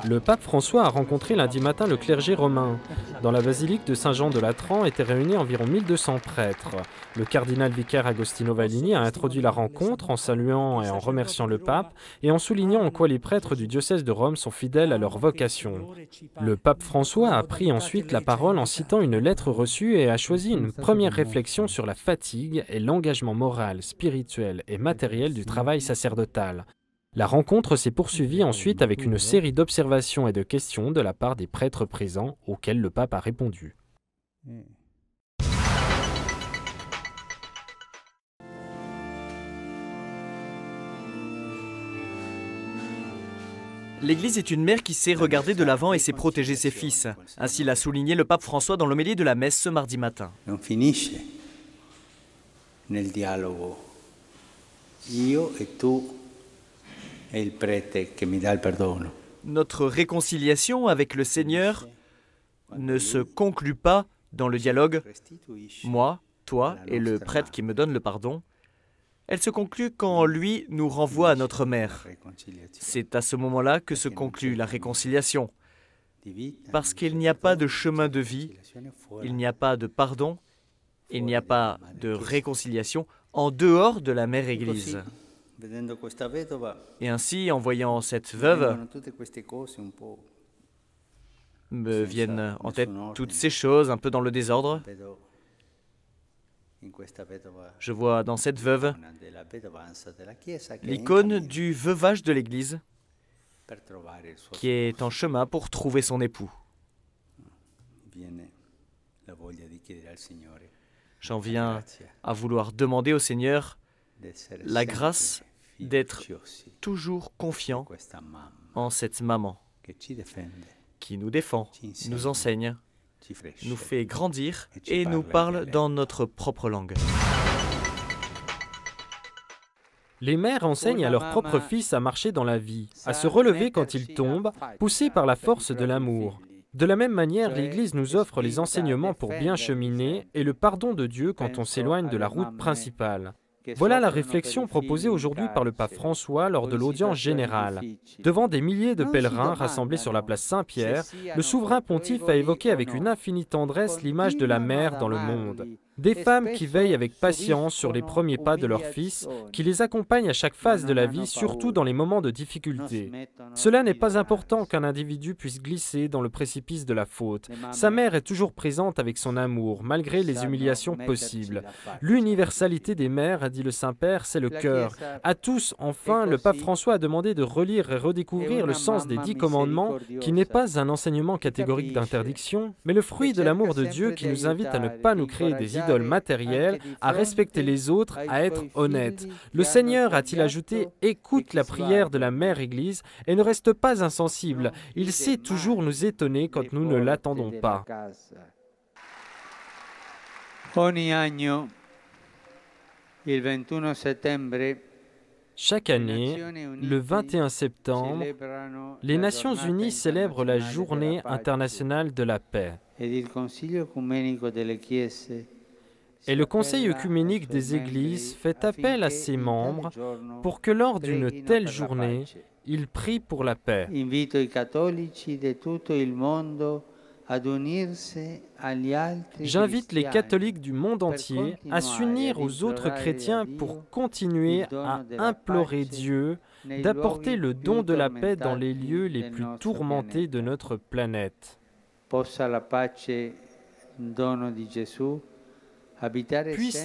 Le pape François a rencontré lundi matin le clergé romain. Dans la basilique de Saint-Jean de Latran étaient réunis environ 1200 prêtres. Le cardinal vicaire Agostino Vallini a introduit la rencontre en saluant et en remerciant le pape et en soulignant en quoi les prêtres du diocèse de Rome sont fidèles à leur vocation. Le pape François a pris ensuite la parole en citant une lettre reçue et a choisi une première réflexion sur la fatigue et l'engagement moral, spirituel et matériel du travail sacerdotal. La rencontre s'est poursuivie ensuite avec une série d'observations et de questions de la part des prêtres présents auxquelles le pape a répondu. L'Église est une mère qui sait regarder de l'avant et sait protéger ses fils. Ainsi l'a souligné le pape François dans l'homélie de la messe ce mardi matin. Non finisce nel dialogo. Io e tu e il prete che mi dà il perdono. Notre réconciliation avec le Seigneur ne se conclut pas dans le dialogue « moi, toi et le prêtre qui me donne le pardon ». Elle se conclut quand lui nous renvoie à notre mère. C'est à ce moment-là que se conclut la réconciliation. Parce qu'il n'y a pas de chemin de vie, il n'y a pas de pardon, il n'y a pas de réconciliation en dehors de la mère Église. Et ainsi, en voyant cette veuve, me viennent en tête toutes ces choses un peu dans le désordre. Je vois dans cette veuve l'icône du veuvage de l'Église qui est en chemin pour trouver son époux. J'en viens à vouloir demander au Seigneur la grâce d'être toujours confiant en cette maman qui nous défend, nous enseigne, nous fait grandir et nous parle dans notre propre langue. Les mères enseignent à leurs propres fils à marcher dans la vie, à se relever quand ils tombent, poussés par la force de l'amour. De la même manière, l'Église nous offre les enseignements pour bien cheminer et le pardon de Dieu quand on s'éloigne de la route principale. Voilà la réflexion proposée aujourd'hui par le pape François lors de l'audience générale. Devant des milliers de pèlerins rassemblés sur la place Saint-Pierre, le souverain pontife a évoqué avec une infinie tendresse l'image de la mère dans le monde. Des femmes qui veillent avec patience sur les premiers pas de leurs fils, qui les accompagnent à chaque phase de la vie, surtout dans les moments de difficulté. Cela n'est pas important qu'un individu puisse glisser dans le précipice de la faute. Sa mère est toujours présente avec son amour, malgré les humiliations possibles. L'universalité des mères, a dit le Saint-Père, c'est le cœur. À tous, enfin, le pape François a demandé de relire et redécouvrir le sens des 10 commandements, qui n'est pas un enseignement catégorique d'interdiction, mais le fruit de l'amour de Dieu qui nous invite à ne pas nous créer des idoles matérielles, à respecter les autres, à être honnêtes. Le Seigneur, a-t-il ajouté, écoute la prière de la Mère Église et ne reste pas insensible. Il sait toujours nous étonner quand nous ne l'attendons pas. Ogni anno, il 21 settembre, chaque année, le 21 septembre, les Nations Unies célèbrent la Journée internationale de la paix. Et le Conseil œcuménique des Églises fait appel à ses membres pour que lors d'une telle journée, ils prient pour la paix. J'invite les catholiques du monde entier à s'unir aux autres chrétiens pour continuer à implorer Dieu d'apporter le don de la paix dans les lieux les plus tourmentés de notre planète. Puisse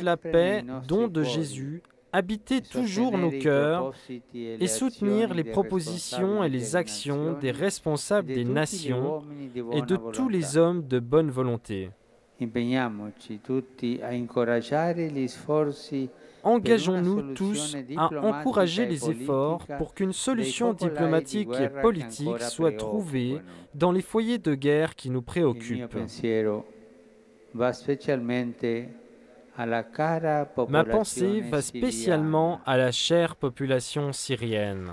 la paix, don de Jésus, habiter toujours nos cœurs et soutenir les propositions et les actions des responsables des nations et de tous les hommes de bonne volonté. Engageons-nous tous à encourager les efforts pour qu'une solution diplomatique et politique soit trouvée dans les foyers de guerre qui nous préoccupent. Ma pensée va spécialement à la chère population syrienne.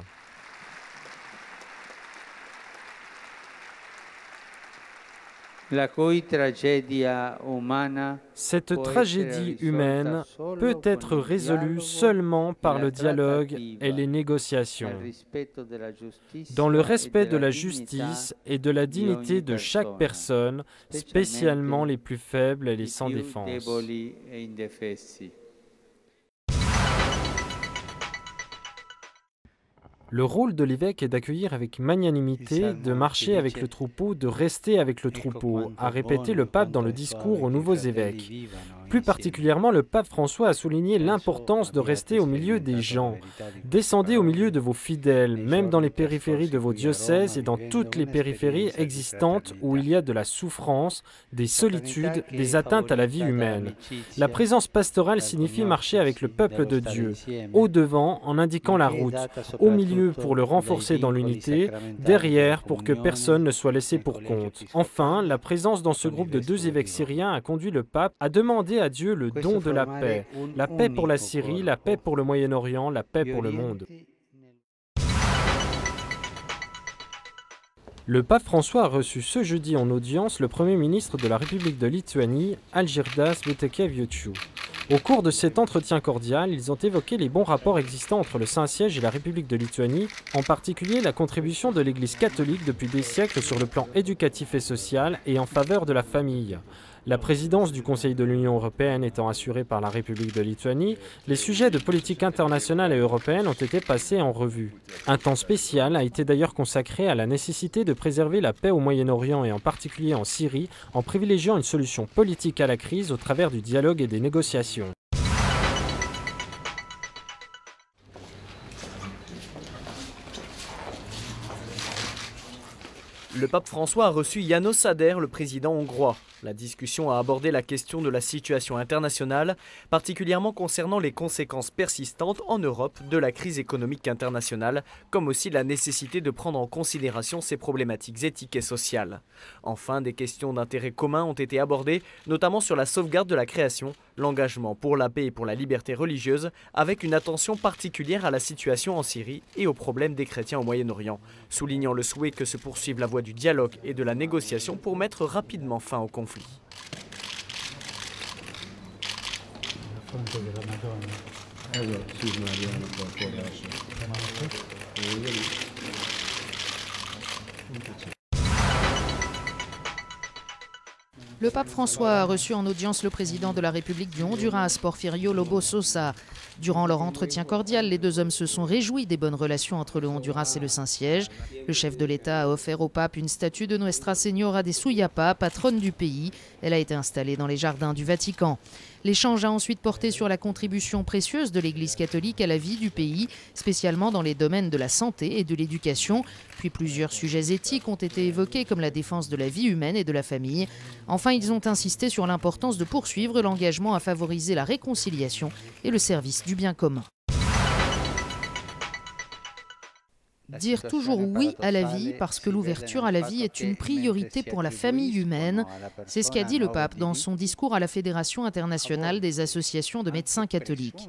Cette tragédie humaine peut être résolue seulement par le dialogue et les négociations, dans le respect de la justice et de la dignité de chaque personne, spécialement les plus faibles et les sans défense. Le rôle de l'évêque est d'accueillir avec magnanimité, de marcher avec le troupeau, de rester avec le troupeau, a répété le pape dans le discours aux nouveaux évêques. Plus particulièrement, le pape François a souligné l'importance de rester au milieu des gens. Descendez au milieu de vos fidèles, même dans les périphéries de vos diocèses et dans toutes les périphéries existantes où il y a de la souffrance, des solitudes, des atteintes à la vie humaine. La présence pastorale signifie marcher avec le peuple de Dieu, au devant en indiquant la route, au milieu pour le renforcer dans l'unité, derrière pour que personne ne soit laissé pour compte. Enfin, la présence dans ce groupe de 2 évêques syriens a conduit le pape à demander à Dieu le don de la paix pour la Syrie, la paix pour le Moyen-Orient, la paix pour le monde. Le pape François a reçu ce jeudi en audience le Premier ministre de la République de Lituanie, Algirdas Butkevičius. Au cours de cet entretien cordial, ils ont évoqué les bons rapports existants entre le Saint-Siège et la République de Lituanie, en particulier la contribution de l'Église catholique depuis des siècles sur le plan éducatif et social et en faveur de la famille. La présidence du Conseil de l'Union européenne étant assurée par la République de Lituanie, les sujets de politique internationale et européenne ont été passés en revue. Un temps spécial a été d'ailleurs consacré à la nécessité de préserver la paix au Moyen-Orient et en particulier en Syrie, en privilégiant une solution politique à la crise au travers du dialogue et des négociations. Le pape François a reçu János Áder, le président hongrois. La discussion a abordé la question de la situation internationale, particulièrement concernant les conséquences persistantes en Europe de la crise économique internationale, comme aussi la nécessité de prendre en considération ces problématiques éthiques et sociales. Enfin, des questions d'intérêt commun ont été abordées, notamment sur la sauvegarde de la création, l'engagement pour la paix et pour la liberté religieuse, avec une attention particulière à la situation en Syrie et aux problèmes des chrétiens au Moyen-Orient, soulignant le souhait que se poursuive la voie du dialogue et de la négociation pour mettre rapidement fin au conflit. Le pape François a reçu en audience le président de la République du Honduras, Porfirio Lobo Sosa. Durant leur entretien cordial, les 2 hommes se sont réjouis des bonnes relations entre le Honduras et le Saint-Siège. Le chef de l'État a offert au pape une statue de Nuestra Señora de Suyapa, patronne du pays. Elle a été installée dans les jardins du Vatican. L'échange a ensuite porté sur la contribution précieuse de l'Église catholique à la vie du pays, spécialement dans les domaines de la santé et de l'éducation. Puis plusieurs sujets éthiques ont été évoqués comme la défense de la vie humaine et de la famille. Enfin, ils ont insisté sur l'importance de poursuivre l'engagement à favoriser la réconciliation et le service du bien commun. Dire toujours oui à la vie parce que l'ouverture à la vie est une priorité pour la famille humaine, c'est ce qu'a dit le pape dans son discours à la Fédération internationale des associations de médecins catholiques.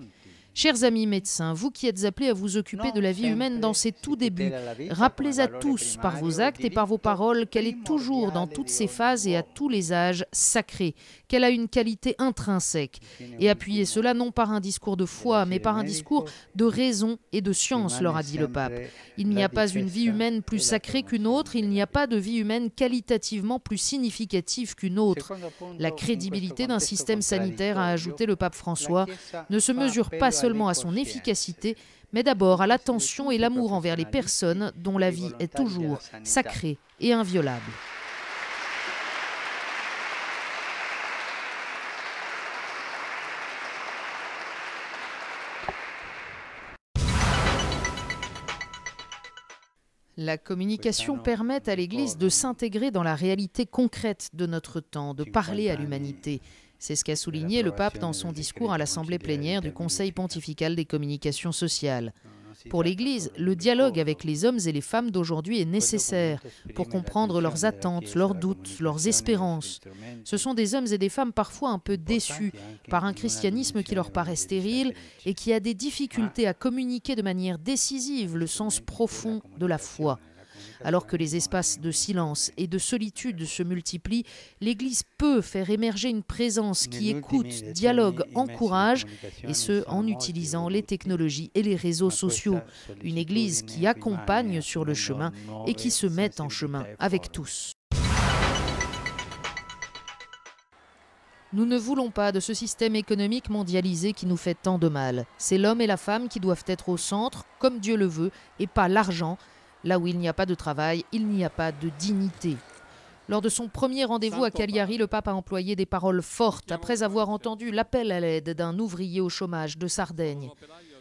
Chers amis médecins, vous qui êtes appelés à vous occuper de la vie humaine dans ses tout débuts, rappelez à tous par vos actes et par vos paroles qu'elle est toujours dans toutes ses phases et à tous les âges sacrée, qu'elle a une qualité intrinsèque. Et appuyez cela non par un discours de foi, mais par un discours de raison et de science, leur a dit le pape. Il n'y a pas une vie humaine plus sacrée qu'une autre, il n'y a pas de vie humaine qualitativement plus significative qu'une autre. La crédibilité d'un système sanitaire, a ajouté le pape François, ne se mesure pas seulement à son efficacité, mais d'abord à l'attention et l'amour envers les personnes dont la vie est toujours sacrée et inviolable. La communication permet à l'Église de s'intégrer dans la réalité concrète de notre temps, de parler à l'humanité. C'est ce qu'a souligné le pape dans son discours à l'Assemblée plénière du Conseil pontifical des communications sociales. Pour l'Église, le dialogue avec les hommes et les femmes d'aujourd'hui est nécessaire pour comprendre leurs attentes, leurs doutes, leurs espérances. Ce sont des hommes et des femmes parfois un peu déçus par un christianisme qui leur paraît stérile et qui a des difficultés à communiquer de manière décisive le sens profond de la foi. Alors que les espaces de silence et de solitude se multiplient, l'Église peut faire émerger une présence qui écoute, dialogue, encourage, et ce, en utilisant les technologies et les réseaux sociaux. Une Église qui accompagne sur le chemin et qui se met en chemin avec tous. Nous ne voulons pas de ce système économique mondialisé qui nous fait tant de mal. C'est l'homme et la femme qui doivent être au centre, comme Dieu le veut, et pas l'argent. Là où il n'y a pas de travail, il n'y a pas de dignité. Lors de son premier rendez-vous à Cagliari, le pape a employé des paroles fortes après avoir entendu l'appel à l'aide d'un ouvrier au chômage de Sardaigne.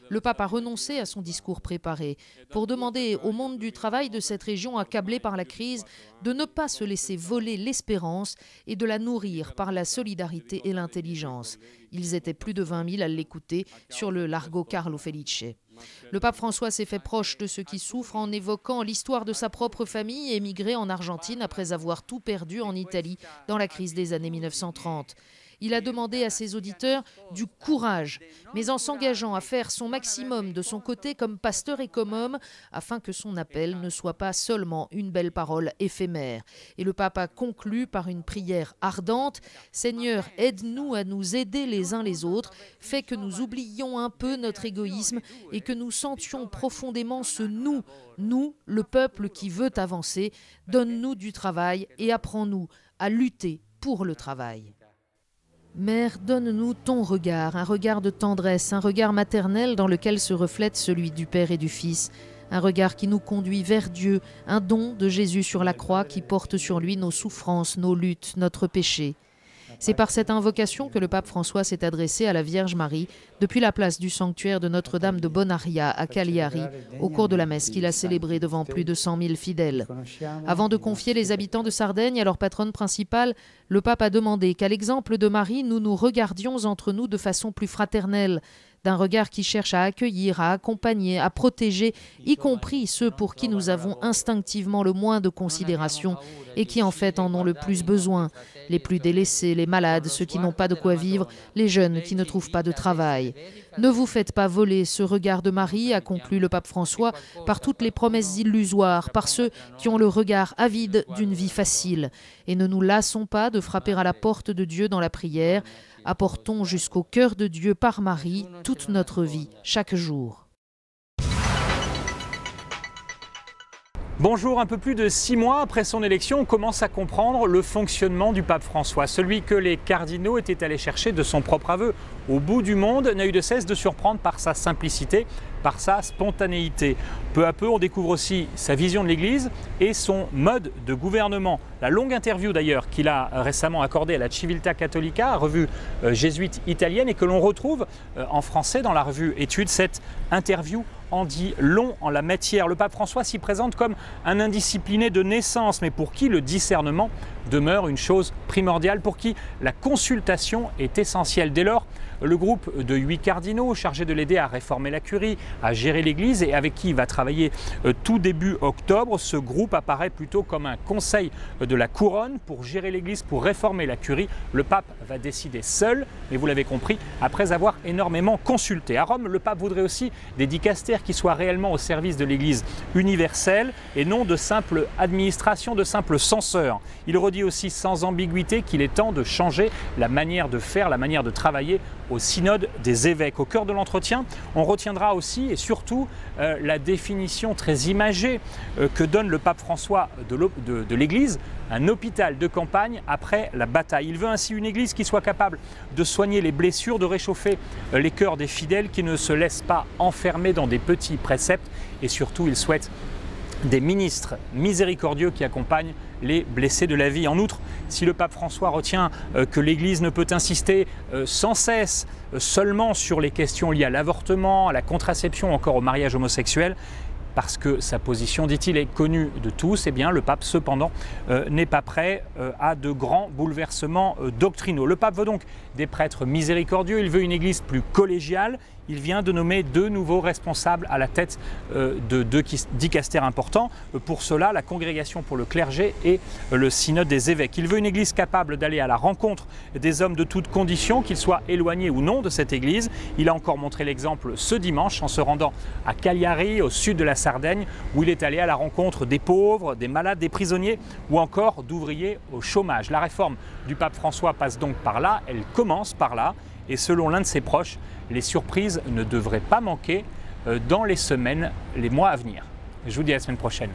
Le pape a renoncé à son discours préparé pour demander au monde du travail de cette région accablée par la crise de ne pas se laisser voler l'espérance et de la nourrir par la solidarité et l'intelligence. Ils étaient plus de 20 000 à l'écouter sur le Largo Carlo Felice. Le pape François s'est fait proche de ceux qui souffrent en évoquant l'histoire de sa propre famille émigrée en Argentine après avoir tout perdu en Italie dans la crise des années 1930. Il a demandé à ses auditeurs du courage, mais en s'engageant à faire son maximum de son côté comme pasteur et comme homme, afin que son appel ne soit pas seulement une belle parole éphémère. Et le pape a conclu par une prière ardente « Seigneur, aide-nous à nous aider les uns les autres, fais que nous oublions un peu notre égoïsme et que nous sentions profondément ce nous, le peuple qui veut avancer, donne-nous du travail et apprends-nous à lutter pour le travail. » Mère, donne-nous ton regard, un regard de tendresse, un regard maternel dans lequel se reflète celui du Père et du Fils, un regard qui nous conduit vers Dieu, un don de Jésus sur la croix qui porte sur lui nos souffrances, nos luttes, notre péché. C'est par cette invocation que le pape François s'est adressé à la Vierge Marie depuis la place du sanctuaire de Notre-Dame de Bonaria à Cagliari, au cours de la messe qu'il a célébrée devant plus de 100 000 fidèles. Avant de confier les habitants de Sardaigne à leur patronne principale, le pape a demandé qu'à l'exemple de Marie, nous nous regardions entre nous de façon plus fraternelle, d'un regard qui cherche à accueillir, à accompagner, à protéger, y compris ceux pour qui nous avons instinctivement le moins de considération et qui en fait en ont le plus besoin, les plus délaissés, les malades, ceux qui n'ont pas de quoi vivre, les jeunes qui ne trouvent pas de travail. Ne vous faites pas voler ce regard de Marie, a conclu le pape François, par toutes les promesses illusoires, par ceux qui ont le regard avide d'une vie facile. Et ne nous lassons pas de frapper à la porte de Dieu dans la prière. Apportons jusqu'au cœur de Dieu par Marie toute notre vie, chaque jour. Bonjour, un peu plus de 6 mois après son élection, on commence à comprendre le fonctionnement du pape François. Celui que les cardinaux étaient allés chercher de son propre aveu au bout du monde n'a eu de cesse de surprendre par sa simplicité, par sa spontanéité. Peu à peu, on découvre aussi sa vision de l'Église et son mode de gouvernement. La longue interview d'ailleurs qu'il a récemment accordée à la Civiltà Cattolica, revue jésuite italienne, et que l'on retrouve en français dans la revue Études. Cette interview en dit long en la matière. Le pape François s'y présente comme un indiscipliné de naissance, mais pour qui le discernement demeure une chose primordiale, pour qui la consultation est essentielle. Dès lors, le groupe de 8 cardinaux chargés de l'aider à réformer la curie, à gérer l'Église et avec qui il va travailler tout début octobre, ce groupe apparaît plutôt comme un conseil de la couronne pour gérer l'Église, pour réformer la curie. Le pape va décider seul, mais vous l'avez compris, après avoir énormément consulté. À Rome, le pape voudrait aussi des dicastères qui soient réellement au service de l'Église universelle et non de simple administration, de simples censeurs. Il redit aussi sans ambiguïté qu'il est temps de changer la manière de faire, la manière de travailler au synode des évêques. Au cœur de l'entretien, on retiendra aussi et surtout la définition très imagée que donne le pape François de l'Église, un hôpital de campagne après la bataille. Il veut ainsi une Église qui soit capable de soigner les blessures, de réchauffer les cœurs des fidèles, qui ne se laissent pas enfermer dans des petits préceptes, et surtout il souhaite des ministres miséricordieux qui accompagnent les blessés de la vie. En outre, si le pape François retient que l'Église ne peut insister sans cesse seulement sur les questions liées à l'avortement, à la contraception, encore au mariage homosexuel, parce que sa position, dit-il, est connue de tous, eh bien le pape cependant n'est pas prêt à de grands bouleversements doctrinaux. Le pape veut donc des prêtres miséricordieux, il veut une Église plus collégiale, il vient de nommer 2 nouveaux responsables à la tête de 2 dicastères importants. Pour cela, la Congrégation pour le clergé et le synode des évêques. Il veut une église capable d'aller à la rencontre des hommes de toutes conditions, qu'ils soient éloignés ou non de cette église. Il a encore montré l'exemple ce dimanche en se rendant à Cagliari, au sud de la Sardaigne, où il est allé à la rencontre des pauvres, des malades, des prisonniers ou encore d'ouvriers au chômage. La réforme du pape François passe donc par là, elle commence par là. Et selon l'un de ses proches, les surprises ne devraient pas manquer dans les semaines, les mois à venir. Je vous dis à la semaine prochaine.